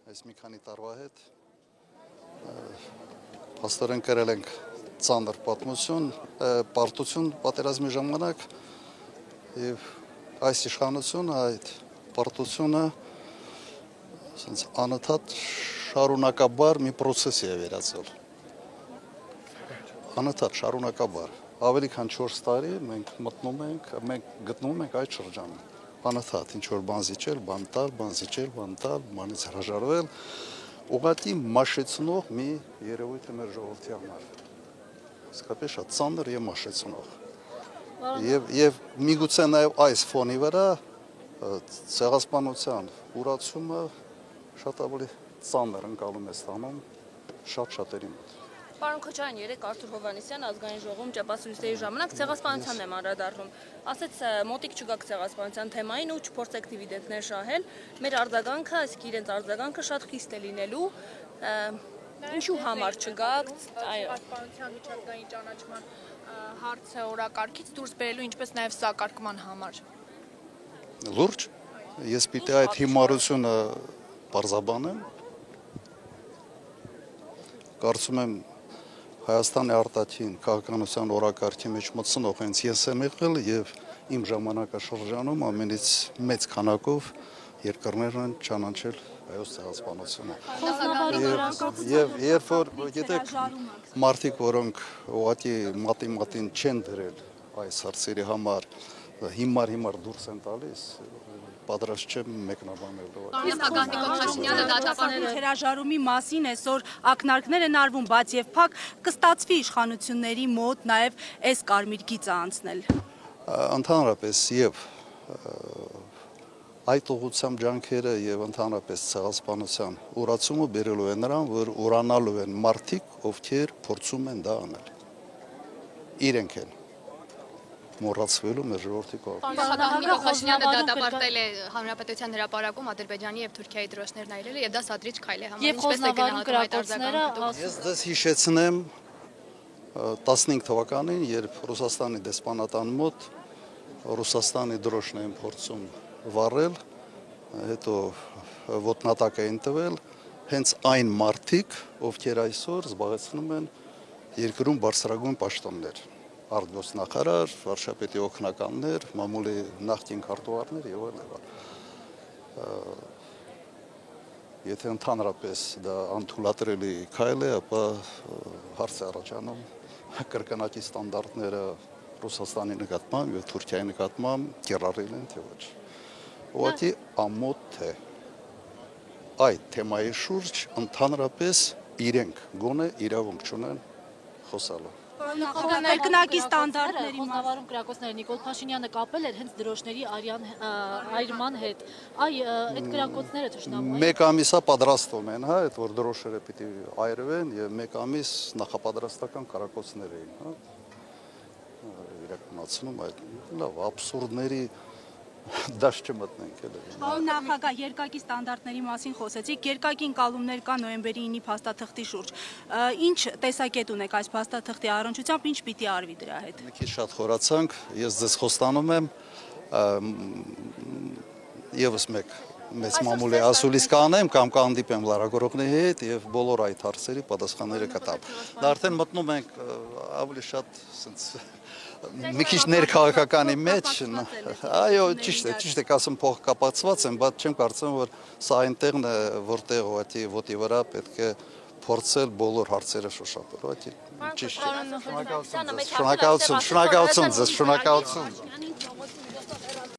այս մի քանի տարվա հետ փաստորեն կրել ենք ծանր պարտություն պատերազմի ժամանակ եւ այս իշխանությունը այդ պարտությունը անընդհատ շարունակաբար մի process է վերածել անընդհատ շարունակաբար ավելի քան 4 տարի մենք գտնվում ենք այդ շրջանում անընդհատ ինչ որ բան զիջել, բան տալ, բանից հրաժարվել, ուղղակի մաշեցնող մի երևույթ է մեր ժողովրդի համար։ Իսկապես շատ ծանր եւ մաշեցնող։ Եվ միգուցե նաեւ այս ֆոնի վրա ցեղասպանության ուրացումը շատ ավելի ծանր ընկալում է ստանում շատ-շատերի մոտ։ Պարոն Քոչարյան, երեկ Արթուր Հովհաննիսյան ազգային ժողովում ճեպասույցների ժամանակ ցեղասպանությանն եմ անդրադառնում։ Ասեց մոտիկ չգաք ցեղասպանության թեմային ու չփորձեք դիվիդենտներ շահել։ Մեր արձագանքը, այսինքն իրենց արձագանքը շատ խիստ է լինելու։ Ինչու համար չգաք ցեղասպանության միջազգային ճանաչման հարցը օրակարգից դուրս բերելու, ինչպես նաև սակարկման համար։ Լուրջ, ես պիտի այդ հիմարությունը բարձաբանեմ։ Կարծում եմ Հայաստանի արտաքին քաղաքականության օրակարգի մեջ մտցնող հենց ես եմ եղել եւ իմ ժամանակաշրջանում ամենից մեծ քանակով երկրներն են ճանաչել հայոց ցեղասպանությունը։ Եվ երբ որ գիտեք մարդիկ, որոնք ուղղակի մատին չեն դրել այս հարցերի համար հիմար դուրս են տալիս, պատրաստ չեմ մեկնաբանելու։ Հրաժարումի մասին այսօր ակնարկներ են արվում, բայց եւ փակ կստացվի իշխանությունների մոտ նաեւ այս կարմիր գիծը անցնել։ Ընդհանրապես եւ այդ ուղղությամբ ջանքերը եւ ընդհանրապես ցեղասպանության ուրացումը բերելու է նրան, որ ուրանալու են մարդիկ, ովքեր փորձում են դա անել։ Իրենք են մոռացվելու մեր ժողովրդի կողմից։ Նիկոլ Փաշինյանը դատապարտել է Հանրապետության հրապարակում Ադրբեջանի եւ Թուրքիայի դրոշներն այրելը եւ դա սադրիչ քայլ է համարում։ Ինչպես է գնահատում այդ արձագանքը։ Ես դες հիշեցնեմ 15 թվականին, երբ Ռուսաստանի դեսպանատան մոտ Ռուսաստանի դրոշն էին փորձում վառել, հետո ոտնատակ էին տվել հենց այն մարդիկ, ովքեր այսօր զբաղեցնում են երկրում բարձրագույն պաշտոններ։ Արտգործնախարար, վարչապետի օգնականներ, մամուլի նախկին քարտուղարներ եւ այլն։ Եթե ընդհանրապես դա անթույլատրելի քայլ է, ապա հարց է առաջանում կրկնակի ստանդարտները Ռուսաստանի նկատմամբ եւ Թուրքիայի նկատմամբ կիրառել են թե ոչ։ Ուղղակի ամոթ է այդ թեմայի շուրջ ընդհանրապես իրենք գոնե իրավունք չունեն խոսալու։ Կրկնակի ստանդարտների Խոսնավարում կրակոցները Նիկոլ Փաշինյանը կապել էր հենց դրոշների այրման հետ։ Այդ կրակոցները թշնամու։ Մեկ ամիսա պատրաստվում են, հա, այդ որ դրոշերը պիտի այրվեն եւ մեկ ամիս նախապատրաստական կրակոցներ էին, հա։ Իրականացնում այդ լավ աբսուրդների դաշ չմտնենք էլի։ Պարոն նախագահ, երկակի ստանդարտների մասին խոսեցիք, երկակի ընկալումներ կա նոյեմբերի 9-ի փաստաթղթի շուրջ։ Ինչ տեսակետ ունեք այս փաստաթղթի առնչությամբ, ինչ պիտի արվի դրա հետ։ Մի քիչ շատ խորացանք, ես ձեզ խոստանում եմ եւս մեկ մեծ մամուլի ասուլիս կանեմ կամ կհանդիպեմ լրագրողների հետ եւ բոլոր այդ հարցերի պատասխանները կտամ։ Դա արդեն մտնում ենք ավելի շատ ասենց մի քիչ ներքաղաքականի մեջ, այո, ճիշտ է, ասում փող կապացված են, բայց չեմ կարծում, որ սա այնտեղն է, որտեղ ուղղակի ոտի վրա պետք է փորձել բոլոր հարցերը շոշափել, ուղղակի ճիշտ է։ Շնորհակալություն ձեզ, շնորհակալություն։